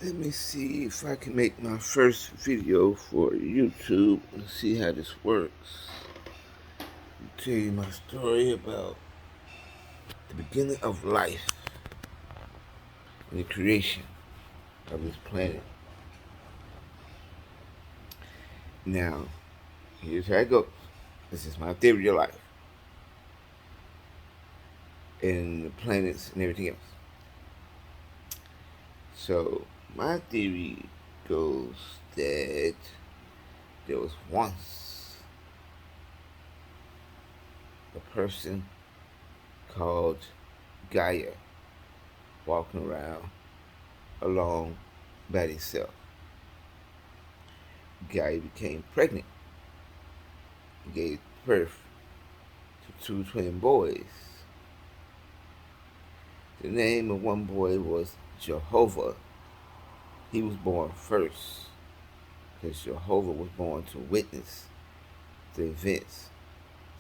Let me see if I can make my first video for YouTube and see how this works. I'll tell you my story about the beginning of life and the creation of this planet. Now, here's how it goes. This is my theory of life and the planets and everything else. So, my theory goes that there was once a person called Gaia walking around alone by himself. Gaia became pregnant and gave birth to two twin boys. The name of one boy was Jehovah. He was born first because Jehovah was born to witness the events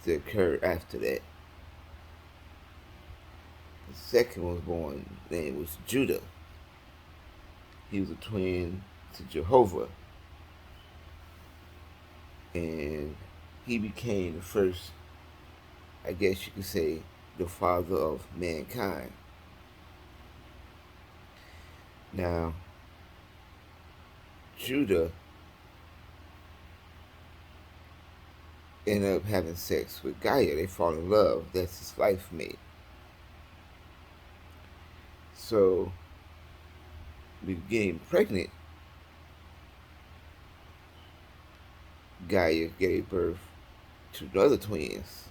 that occurred after that. The second one was born, his name was Judah. He was a twin to Jehovah. And he became the first, I guess you could say, the father of mankind. Now, Judah ended up having sex with Gaia. They fall in love. That's his life mate. So, getting pregnant, Gaia gave birth to other twins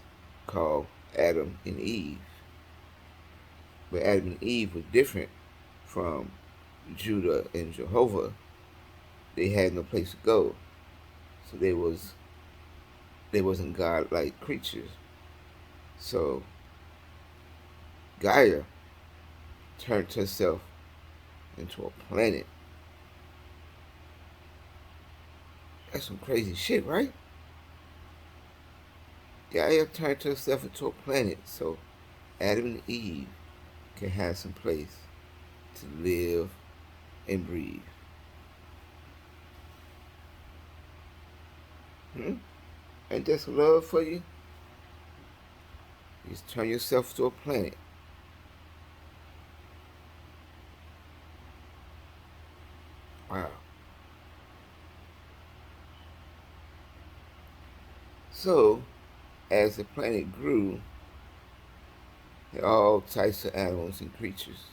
called Adam and Eve. But Adam and Eve was different from Judah and Jehovah. They had no place to go, so they wasn't God-like creatures. So Gaia turned herself into a planet. That's some crazy shit, right? Gaia turned herself into a planet so Adam and Eve can have some place to live and breathe. Ain't that some love for you? You just turn yourself to a planet. Wow. So, as the planet grew, there were all types of animals and creatures,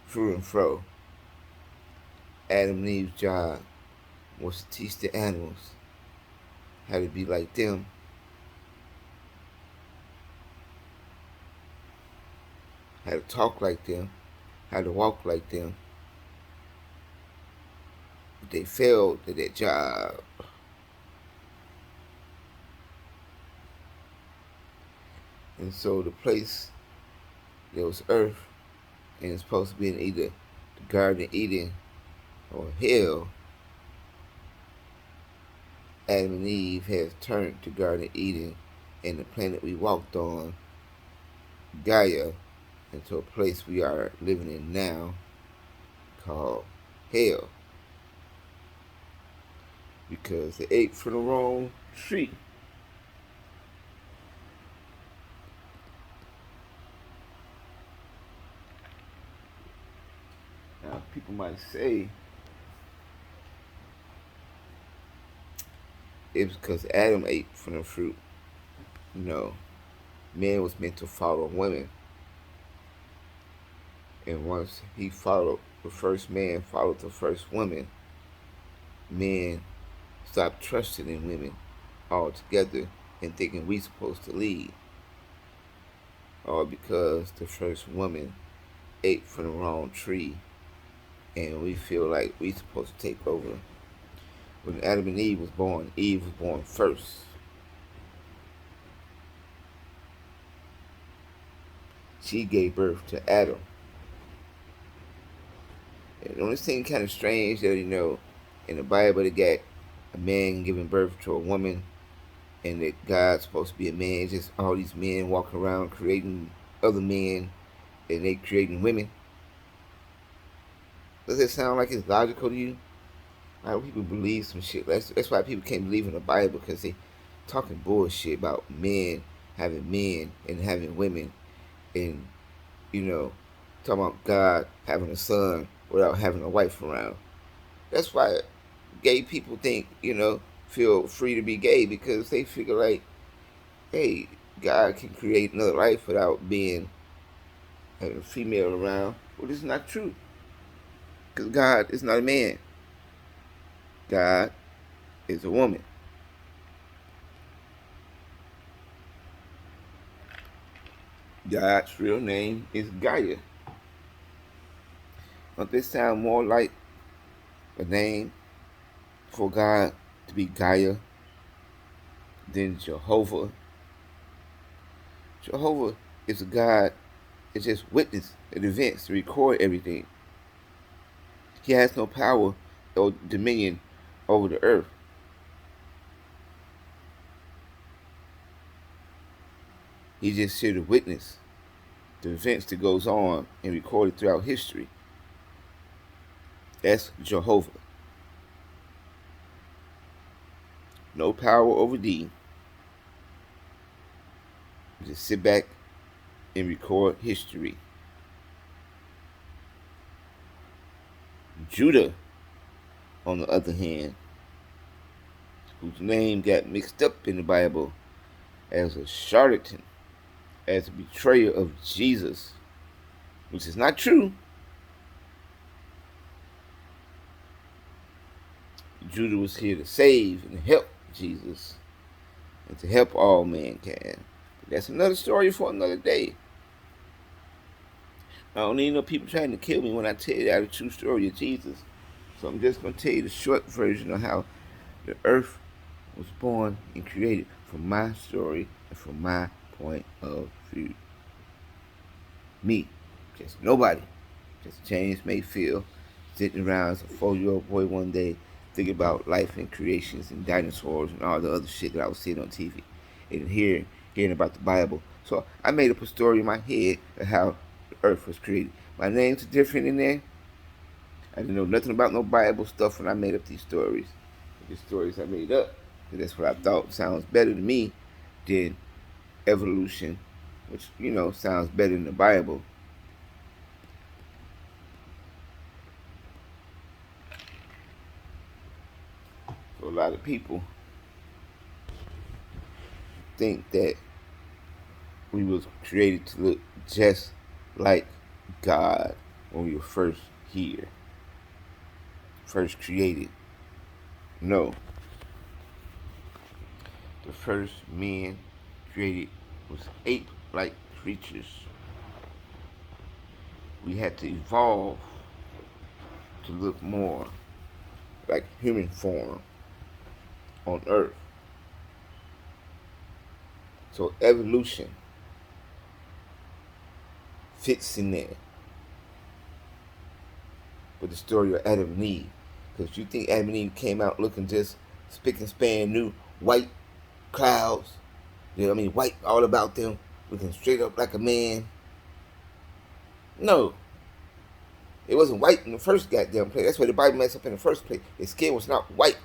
through and fro. Adam and Eve's job was to teach the animals how to be like them, how to talk like them, how to walk like them. But they failed at that job. And so the place that was earth and it's supposed to be in either the Garden of Eden or hell, Adam and Eve has turned to Garden of Eden and the planet we walked on, Gaia, into a place we are living in now called hell. Because they ate from the wrong tree. Now, people might say it's because Adam ate from the fruit. No, man was meant to follow women. And once he followed, the first man followed the first woman, men stopped trusting in women altogether and thinking we supposed to lead. All because the first woman ate from the wrong tree and we feel like we supposed to take over. When Adam and Eve was born first. She gave birth to Adam. And the only thing kind of strange that, in the Bible they got a man giving birth to a woman and that God's supposed to be a man. It's just all these men walking around creating other men and they creating women. Does it sound like it's logical to you? Why do people believe some shit? That's why people can't believe in the Bible, because they talking bullshit about men and having women, and you know, talking about God having a son without having a wife around. That's why gay people feel free to be gay, because they figure like, hey, God can create another life without being having a female around. Well, this is not true, because God is not a man. God is a woman. God's real name is Gaia. Don't this sound more like a name for God to be Gaia than Jehovah? Jehovah is a God that just witness at events to record everything. He has no power or dominion over the earth. He's just here to witness the events that goes on and recorded throughout history. That's Jehovah. No power over thee. Just sit back and record history. Judah, on the other hand, whose name got mixed up in the Bible as a charlatan, as a betrayer of Jesus, which is not true. Judah was here to save and help Jesus and to help all mankind. But that's another story for another day. I don't need no people trying to kill me when I tell you the true story of Jesus. So I'm just going to tell you the short version of how the earth was born and created from my story and from my point of view. Me, just nobody, just James Mayfield, sitting around as a 4-year-old boy one day thinking about life and creations and dinosaurs and all the other shit that I was seeing on TV and hearing about the Bible. So I made up a story in my head of how the earth was created. My name's different in there. I didn't know nothing about no Bible stuff when I made up these stories. These stories I made up, because that's what I thought sounds better to me than evolution, which, sounds better than the Bible. So a lot of people think that we was created to look just like God when we were first here, first created. No. The first men created was ape-like creatures. We had to evolve to look more like human form on Earth. So evolution fits in there with the story of Adam and Eve. Because you think Adam and Eve came out looking just spick and span new, white clouds, white all about them, looking straight up like a man. No. It wasn't white in the first goddamn place. That's why the Bible messed up in the first place. His skin was not white.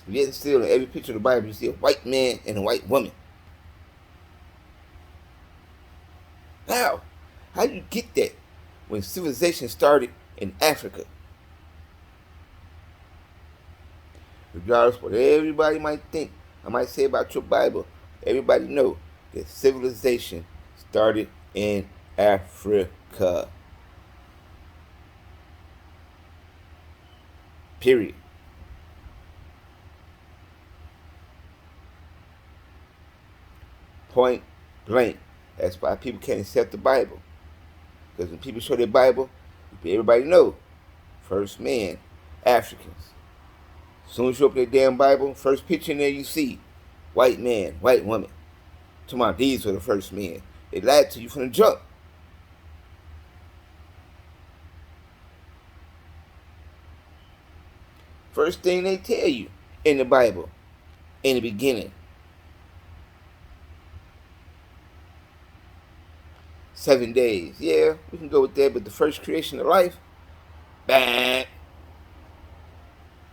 Yet still, in every picture of the Bible, you see a white man and a white woman. How? How do you get that when civilization started in Africa? Regardless of what everybody might think, I might say about your Bible, everybody know that civilization started in Africa. Period. Point blank. That's why people can't accept the Bible. Because when people show their Bible, everybody know. First man, Africans. As soon as you open that damn Bible, first picture in there you see white man, white woman. Tomorrow, these were the first men. They lied to you from the jump. First thing they tell you in the Bible, in the beginning. 7 days. Yeah, we can go with that, but the first creation of life, bang,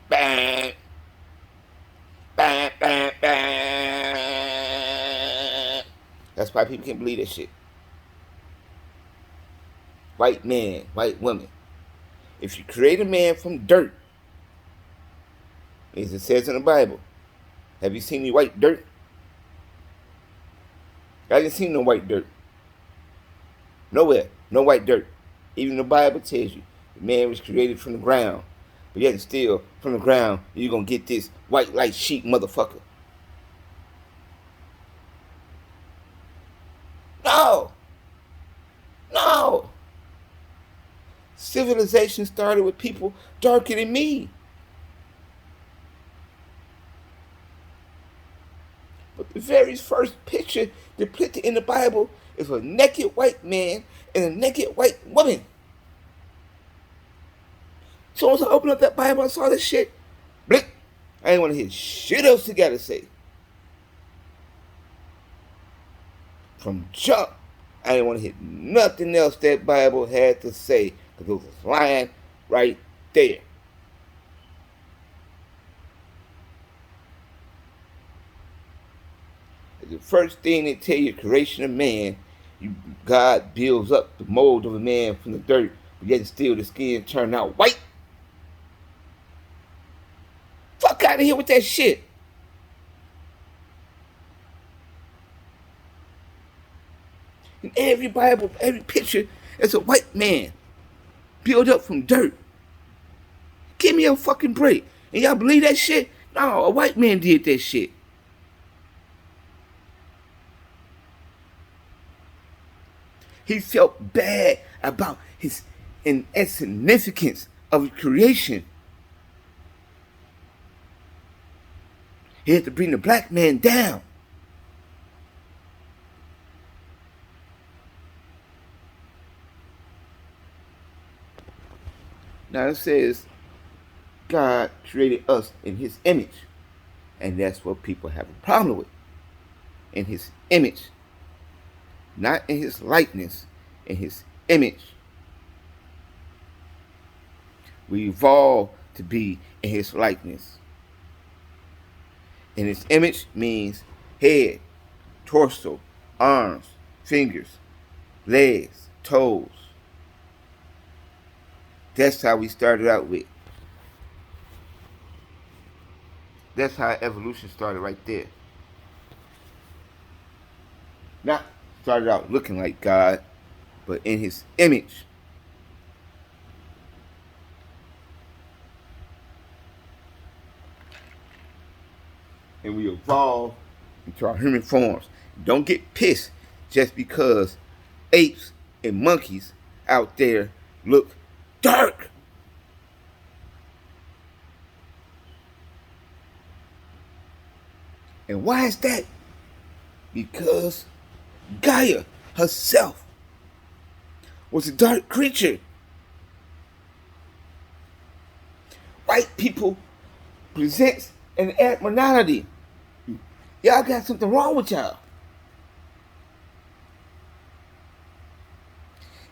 bang, bang, bang, bang. That's why people can't believe that shit. White man, white woman. If you create a man from dirt, as it says in the Bible, have you seen any white dirt? I didn't see no white dirt. Nowhere. No white dirt. Even the Bible tells you the man was created from the ground. But yet still, from the ground, you're going to get this white light sheep motherfucker. No. No. Civilization started with people darker than me. But the very first picture depicted in the Bible is a naked white man and a naked white woman. So once I opened up that Bible, I saw this shit. Blink. I didn't want to hear shit else you gotta say. From jump, I didn't want to hear nothing else that Bible had to say, because it was lying right there. The first thing they tell you, creation of man, God builds up the mold of a man from the dirt, but yet still the skin turned out white. Fuck out of here with that shit. In every Bible, every picture, it's a white man built up from dirt. Give me a fucking break. And y'all believe that shit? No, a white man did that shit. He felt bad about his insignificance of creation. He had to bring the black man down. Now it says God created us in his image. And that's what people have a problem with. In his image. Not in his likeness, in his image. We evolve to be in his likeness. And his image means head, torso, arms, fingers, legs, toes. That's how we started out with. That's how evolution started right there. Not started out looking like God, but in his image. And we evolve into our human forms. Don't get pissed just because apes and monkeys out there look dark. And why is that? Because Gaia herself was a dark creature. White people presents an abnormality. Y'all got something wrong with y'all.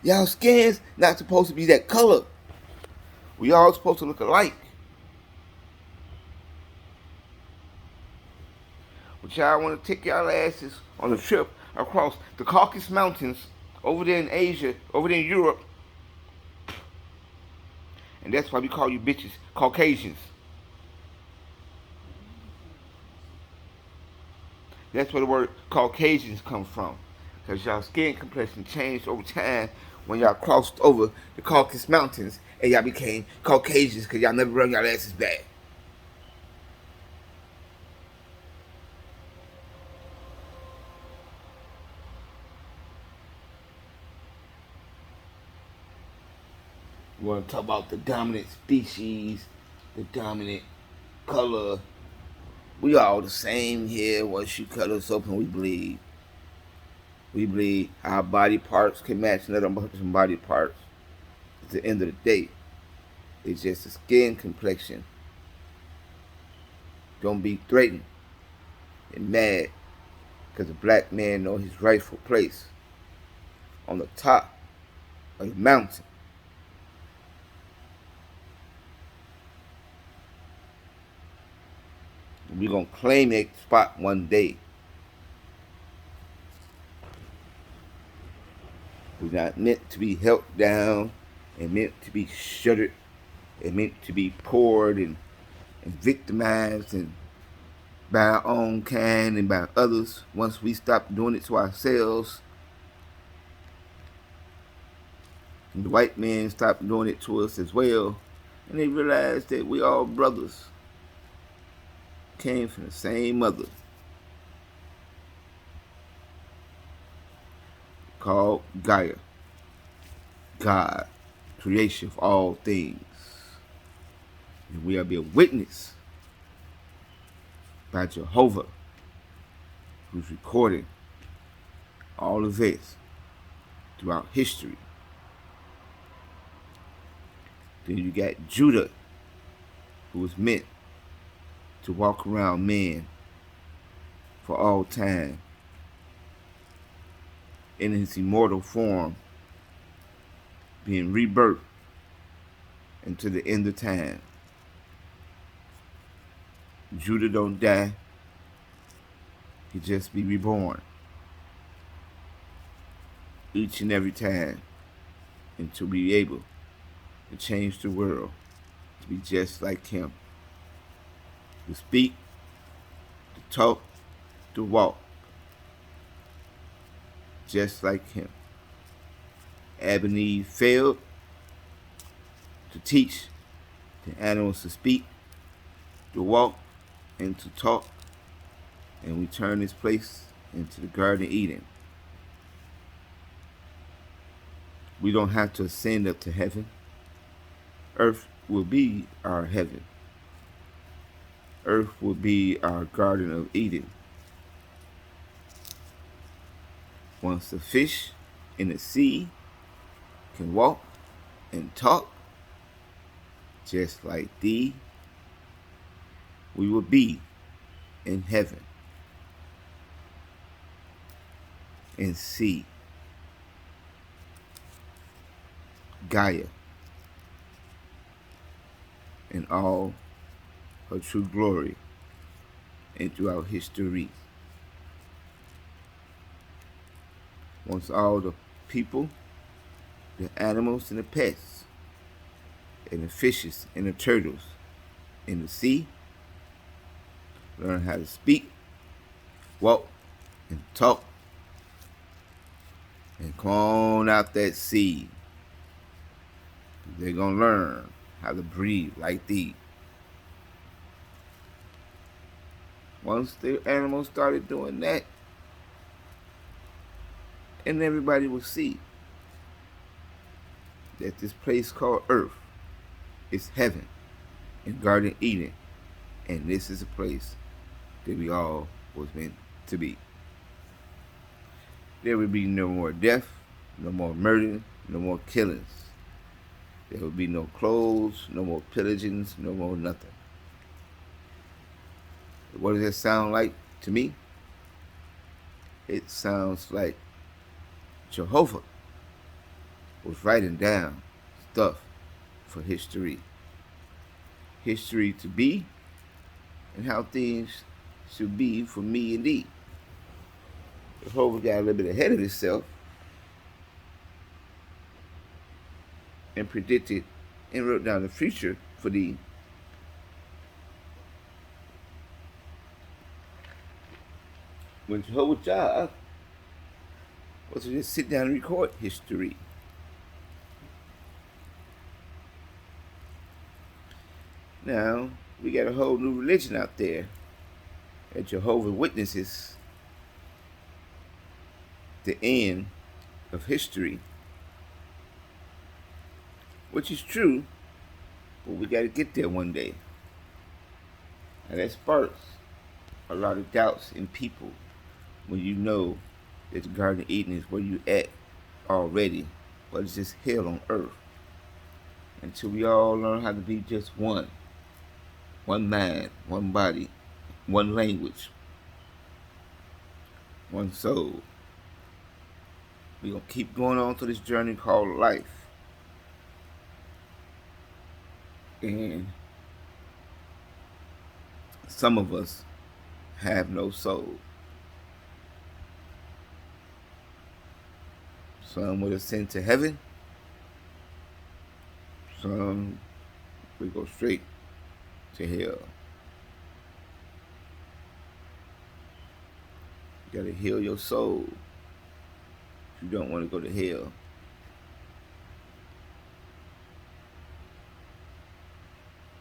Y'all skins not supposed to be that color. We all supposed to look alike. But y'all want to take y'all asses on a trip across the Caucasus Mountains, over there in Asia, over there in Europe. And that's why we call you bitches Caucasians. That's where the word Caucasians come from. Because y'all skin complexion changed over time when y'all crossed over the Caucasus Mountains and y'all became Caucasians because y'all never run y'all asses back. We want to talk about the dominant species, the dominant color. We all the same here. Once you cut us open, we bleed. We bleed. Our body parts can match another person's body parts. At the end of the day, it's just a skin complexion. Don't be threatened and mad because a black man knows his rightful place. on the top of the mountain. We're going to claim that spot one day. We're not meant to be held down and meant to be shuttered and meant to be poured and victimized and by our own kind and by others. Once we stop doing it to ourselves, and the white man stopped doing it to us as well, and they realized that we all brothers, came from the same mother, called Gaia, God, creation of all things. And we are being witnessed by Jehovah, who's recording all events throughout history. Then you got Judah, who was meant to walk around man for all time in his immortal form, being rebirthed into the end of time. Judah don't die, he just be reborn each and every time, and to be able to change the world to be just like him, to speak, to talk, to walk just like him. Adam and Eve failed to teach the animals to speak, to walk, and to talk, and we turn this place into the Garden of Eden. We don't have to ascend up to heaven. Earth will be our heaven. Earth will be our Garden of Eden. Once the fish in the sea can walk and talk just like thee, we will be in heaven and see Gaia in all her true glory and throughout history. Once all the people, the animals and the pets, and the fishes and the turtles in the sea learn how to speak, walk, and talk, and come on out that sea, they're going to learn how to breathe like thee. Once the animals started doing that, and everybody will see that this place called Earth is heaven and Garden Eden, and this is a place that we all was meant to be. There will be no more death, no more murder, no more killings. There will be no clothes, no more pillagings, no more nothing. What does that sound like to me? It sounds like Jehovah was writing down stuff for history. History to be, and how things should be for me and thee. Jehovah got a little bit ahead of himself and predicted and wrote down the future for thee. When Jehovah's job was to just sit down and record history. Now, we got a whole new religion out there that Jehovah's Witnesses the end of history, which is true, but we got to get there one day. And that sparks a lot of doubts in people when you know that the Garden of Eden is where you at already, but it's just hell on earth. Until we all learn how to be just one mind, one body, one language, one soul, We're going to keep going on through this journey called life. And some of us have no soul. Some will ascend to heaven. Some will go straight to hell. You got to heal your soul if you don't want to go to hell.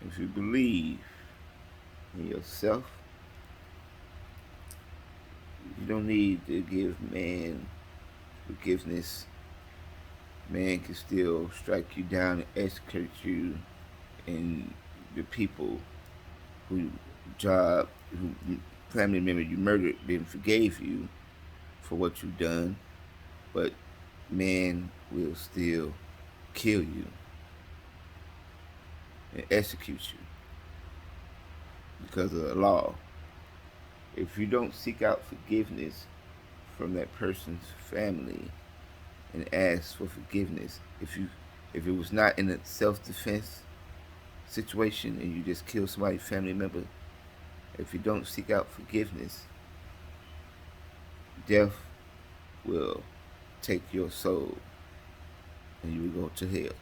If you believe in yourself, you don't need to give man forgiveness. Man can still strike you down and execute you, and the people who family member you murdered then forgave you for what you've done, but man will still kill you and execute you because of the law. If you don't seek out forgiveness from that person's family and ask for forgiveness, if it was not in a self-defense situation and you just kill somebody's family member, if you don't seek out forgiveness, death will take your soul and you will go to hell.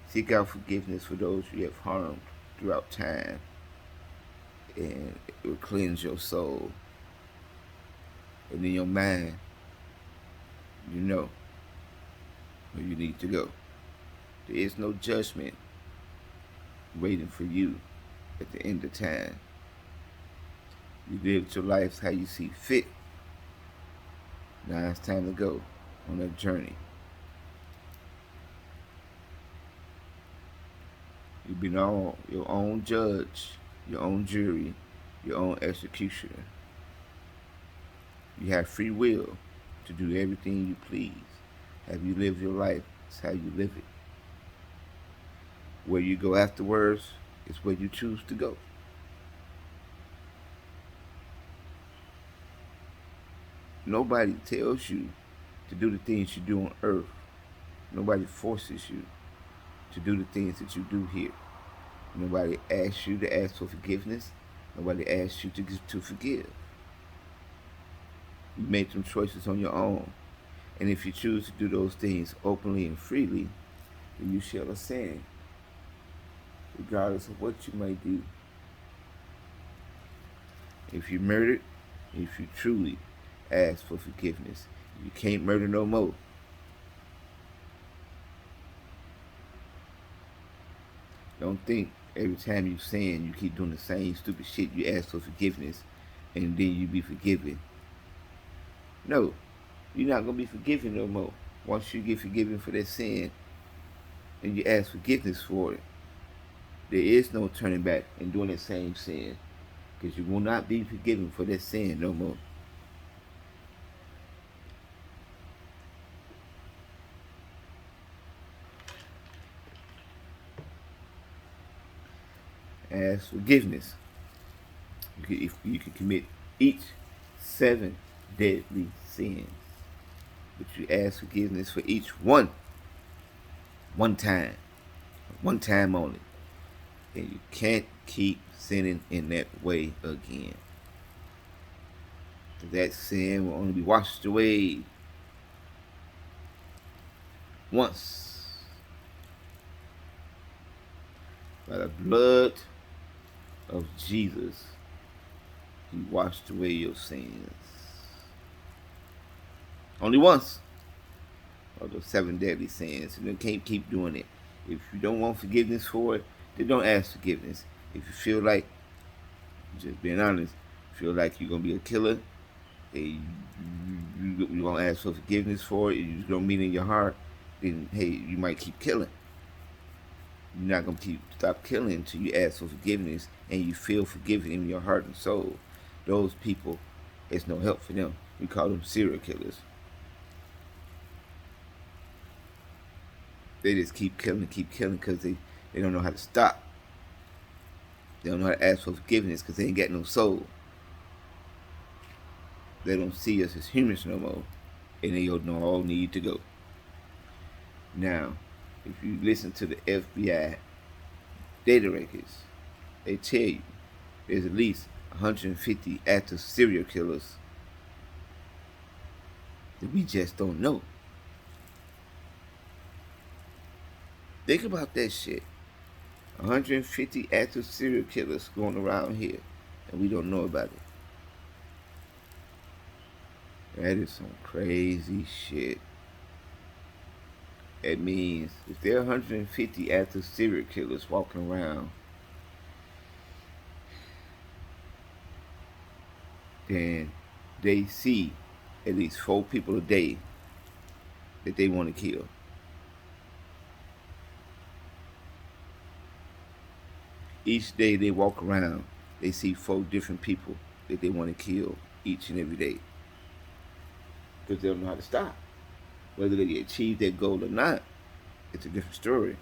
Seek out forgiveness for those you have harmed throughout time, and it will cleanse your soul. And in your mind, you know where you need to go. There is no judgment waiting for you at the end of time. You lived your life how you see fit. Now it's time to go on that journey. You be your own judge, your own jury, your own executioner. You have free will to do everything you please. Have you lived your life? It's how you live it. Where you go afterwards is where you choose to go. Nobody tells you to do the things you do on earth. Nobody forces you to do the things that you do here. Nobody asks you to ask for forgiveness. Nobody asks you to forgive. You make some choices on your own. And if you choose to do those things openly and freely, then you shall ascend, regardless of what you may do. If you murdered, if you truly ask for forgiveness, you can't murder no more. Don't think every time you sin, you keep doing the same stupid shit, you ask for forgiveness, and then you be forgiven. No, you're not going to be forgiven no more. Once you get forgiven for that sin, and you ask forgiveness for it, there is no turning back and doing that same sin, because you will not be forgiven for that sin no more. Ask forgiveness. You can commit each 7 deadly sins, but you ask forgiveness for each one time only, and you can't keep sinning in that way again. That sin will only be washed away once by the blood of Jesus. He washed away your sins. Only once of the 7 deadly sins. You can't keep doing it. If you don't want forgiveness for it, then don't ask forgiveness. If you feel like, just being honest, feel like you're going to be a killer, and you're going to ask for forgiveness for it, and you don't mean it in your heart, then hey, you might keep killing. You're not going to stop killing until you ask for forgiveness and you feel forgiven in your heart and soul. Those people, it's no help for them. We call them serial killers. They just keep killing because they don't know how to stop. They don't know how to ask for forgiveness because they ain't got no soul. They don't see us as humans no more. and they don't know all need to go. Now, if you listen to the FBI data records, they tell you there's at least 150 active serial killers that we just don't know. Think about that shit. 150 active serial killers going around here, and we don't know about it. That is some crazy shit. It means if there are 150 active serial killers walking around, then they see at least 4 people a day that they want to kill. Each day they walk around, they see 4 different people that they want to kill each and every day. Because they don't know how to stop. Whether they achieve their goal or not, it's a different story.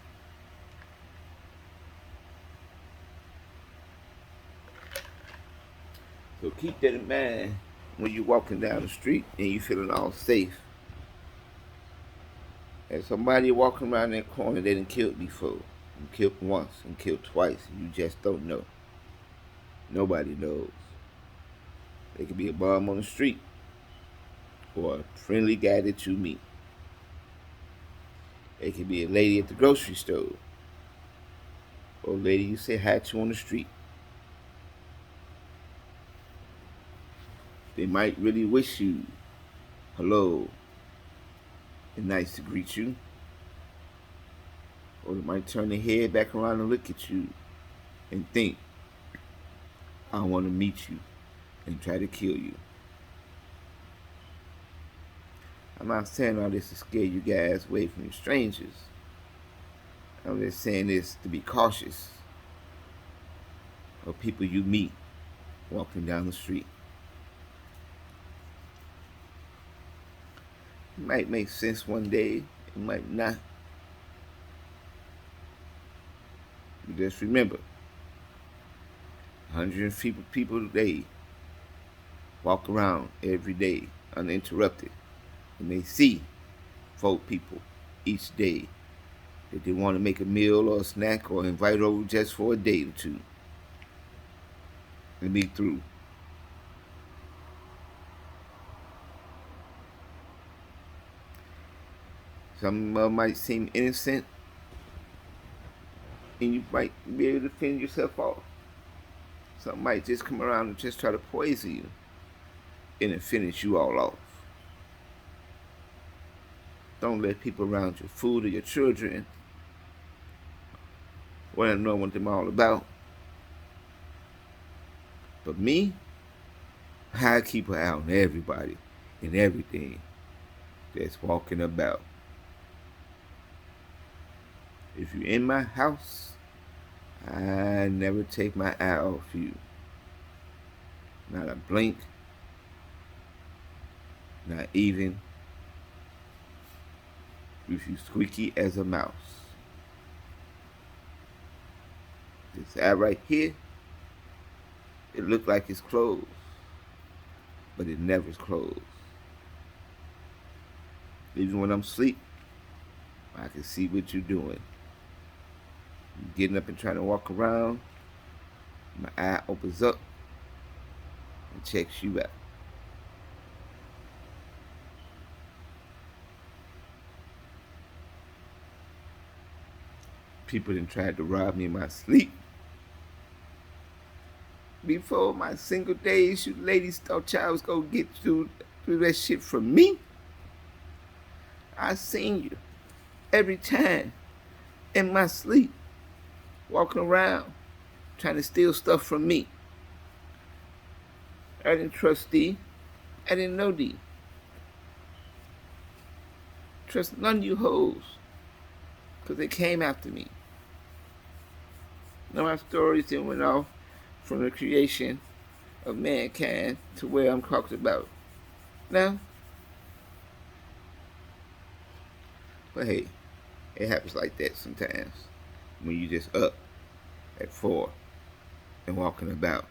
So keep that in mind when you're walking down the street and you're feeling all safe. And somebody walking around that corner they done killed before. And killed once and killed twice. And you just don't know. Nobody knows. They could be a bum on the street or a friendly guy that you meet. It could be a lady at the grocery store or a lady you say hi to on the street. They might really wish you hello and nice to greet you. Or they might turn their head back around and look at you and think, I want to meet you and try to kill you. I'm not saying all this to scare you guys away from your strangers. I'm just saying this to be cautious of people you meet walking down the street. It might make sense one day, it might not. But just remember, 150 people a day walk around every day uninterrupted, and they see 4 people each day that they want to make a meal or a snack or invite over just for a day or two and be through. Some might seem innocent, and you might be able to fend yourself off. Some might just come around and just try to poison you and then finish you all off. Don't let people around your food or your children want to know what they're all about. But me, I keep an eye on everybody and everything that's walking about. If you're in my house, I never take my eye off you. Not a blink, not even if you squeaky as a mouse. This eye right here, it look like it's closed, but it never's closed. Even when I'm asleep, I can see what you're doing. You're getting up and trying to walk around, my eye opens up and checks you out. People done tried to rob me in my sleep. Before my single days, you ladies thought y'all was gonna get through that shit from me. I seen you every time in my sleep, walking around, trying to steal stuff from me. I didn't trust D. I didn't know D. Trust none of you hoes, because they came after me. Now my stories then went off from the creation of mankind to where I'm talking about now. But hey, it happens like that sometimes when you just up at 4 and walking about.